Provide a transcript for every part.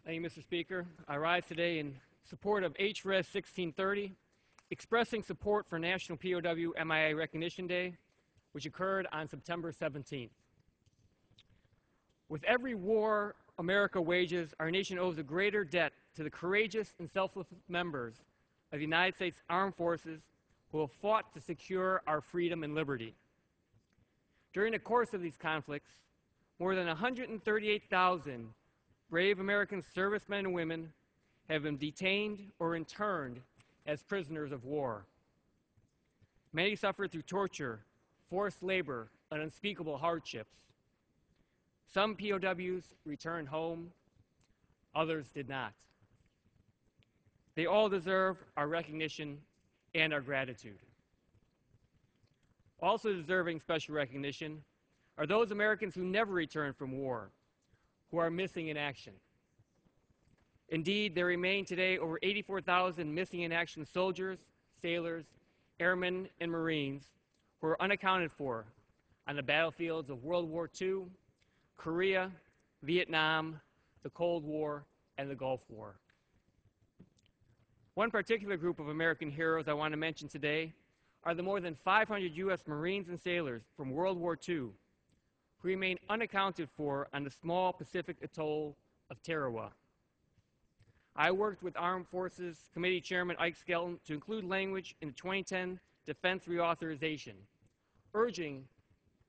Thank you, Mr. Speaker. I rise today in support of H.Res. 1630, expressing support for National POW MIA Recognition Day, which occurred on September 17th. With every war America wages, our nation owes a greater debt to the courageous and selfless members of the United States Armed Forces who have fought to secure our freedom and liberty. During the course of these conflicts, more than 138,000 brave American servicemen and women have been detained or interned as prisoners of war. Many suffered through torture, forced labor, and unspeakable hardships. Some POWs returned home, others did not. They all deserve our recognition and our gratitude. Also deserving special recognition are those Americans who never returned from war, who are missing in action. Indeed, there remain today over 84,000 missing in action soldiers, sailors, airmen, and Marines who are unaccounted for on the battlefields of World War II, Korea, Vietnam, the Cold War, and the Gulf War. One particular group of American heroes I want to mention today are the more than 500 U.S. Marines and sailors from World War II who remain unaccounted for on the small Pacific atoll of Tarawa. I worked with Armed Forces Committee Chairman Ike Skelton to include language in the 2010 Defense Reauthorization, urging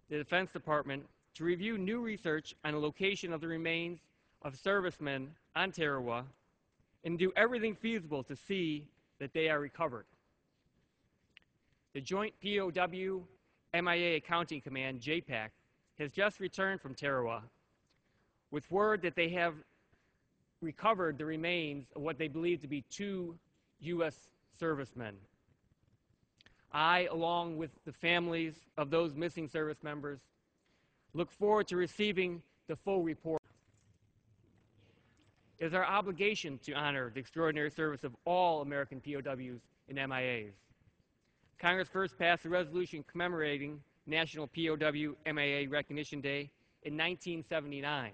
the Defense Department to review new research on the location of the remains of servicemen on Tarawa and do everything feasible to see that they are recovered. The Joint POW MIA Accounting Command, JPAC, has just returned from Tarawa with word that they have recovered the remains of what they believe to be 2 U.S. servicemen. I, along with the families of those missing service members, look forward to receiving the full report. It is our obligation to honor the extraordinary service of all American POWs and MIAs. Congress first passed a resolution commemorating National POW MIA Recognition Day in 1979.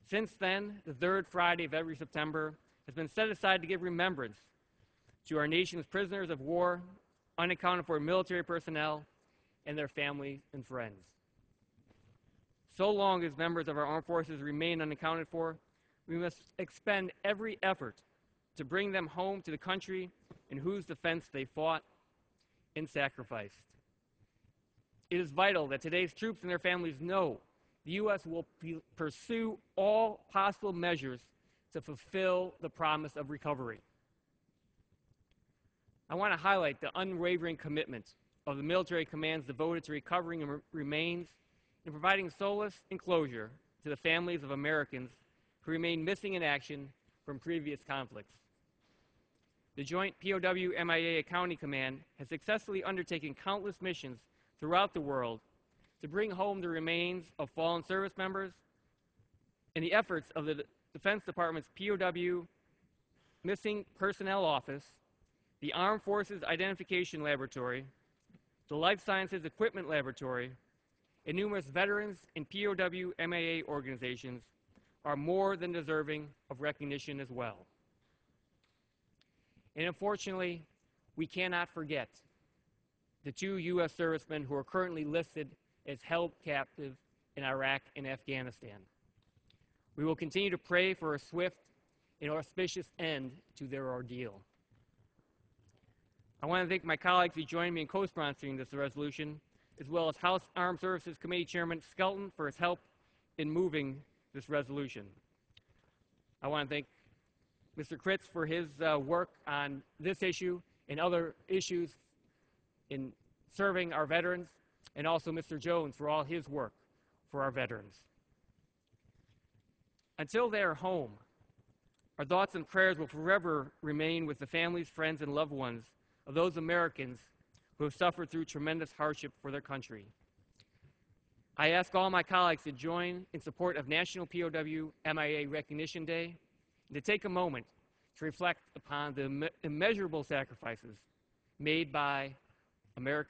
Since then, the third Friday of every September has been set aside to give remembrance to our nation's prisoners of war, unaccounted for military personnel, and their families and friends. So long as members of our armed forces remain unaccounted for, we must expend every effort to bring them home to the country in whose defense they fought and sacrificed. It is vital that today's troops and their families know the U.S. will pursue all possible measures to fulfill the promise of recovery. I want to highlight the unwavering commitment of the military commands devoted to recovering remains and providing solace and closure to the families of Americans who remain missing in action from previous conflicts. The Joint POW MIA Accounting Command has successfully undertaken countless missions throughout the world to bring home the remains of fallen service members, and the efforts of the Defense Department's POW Missing Personnel Office, the Armed Forces Identification Laboratory, the Life Sciences Equipment Laboratory, and numerous veterans and POW MIA organizations are more than deserving of recognition as well. And unfortunately, we cannot forget the 2 U.S. servicemen who are currently listed as held captive in Iraq and Afghanistan. We will continue to pray for a swift and auspicious end to their ordeal. I want to thank my colleagues who joined me in co-sponsoring this resolution, as well as House Armed Services Committee Chairman Skelton for his help in moving this resolution. I want to thank Mr. Kritz for his work on this issue and other issues in serving our veterans, and also Mr. Jones for all his work for our veterans. Until they are home, our thoughts and prayers will forever remain with the families, friends, and loved ones of those Americans who have suffered through tremendous hardship for their country. I ask all my colleagues to join in support of National POW MIA Recognition Day and to take a moment to reflect upon the immeasurable sacrifices made by American